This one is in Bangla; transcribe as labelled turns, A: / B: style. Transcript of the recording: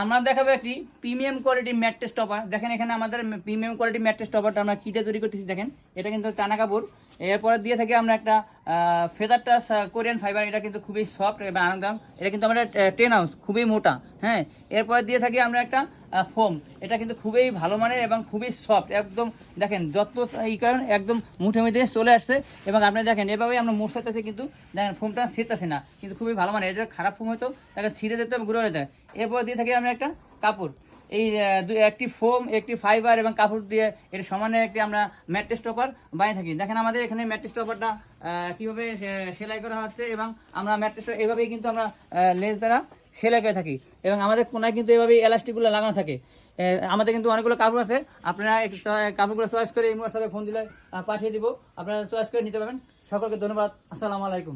A: আমরা দেখাবো একটি প্রিমিয়াম কোয়ালিটি ম্যাট্রেস টপার। দেখেন এখানে আমাদের প্রিমিয়াম কোয়ালিটি ম্যাট্রেস টপারটা আমরা কীতে তৈরি করতেছি দেখেন। এটা কিন্তু চানা কাপড়, এরপরে দিয়ে থাকি আমরা একটা ফেদার টাচ কোরিয়ান ফাইবার। এটা কিন্তু খুবই সফট এবং আরামদায়ক। এটা কিন্তু আমরা 10 আউন্স, খুবই মোটা। হ্যাঁ, এরপরে দিয়ে থাকি আমরা একটা ফোম। এটা কিন্তু খুবই ভালো মানের এবং খুবই সফট একদম। দেখেন যত এই কারণ একদম মুঠে মধ্যে চলে আসছে এবং আপনি দেখেন এভাবেই আমরা মোছাতেছি, কিন্তু দেখেন ফোমটা ছিঁড়তেছে না, কিন্তু খুবই ভালো মানের। এটা খারাপ ফোম হয়তো তাকে ছিঁড়ে যেতে হবে, ঘুরে যেতে। এরপর দিয়ে থাকি আমরা একটা কাপড়। এই একটি ফোম, একটি ফাইবার এবং কাপড় দিয়ে এর সমানে একটি আমরা ম্যাট্রেস টপার বানিয়ে থাকি। দেখেন আমাদের এখানে ম্যাট্রেস টপারটা কীভাবে সেলাই করা হচ্ছে এবং আমরা ম্যাট্রেসটা এভাবেই কিন্তু আমরা লেস দ্বারা সেলাই করে থাকি এবং আমাদের কোনায় কিন্তু এভাবেই এলাস্টিকগুলো লাগানো থাকে। আমাদের কিন্তু অনেকগুলো কাপড় আছে, আপনারা কাপড়গুলো চয়েস করে এই হোয়াটসঅ্যাপে ফোন দিলে পাঠিয়ে দিব, আপনারা চয়েস করে নিতে পারবেন। সকলকে ধন্যবাদ। আসসালামু আলাইকুম।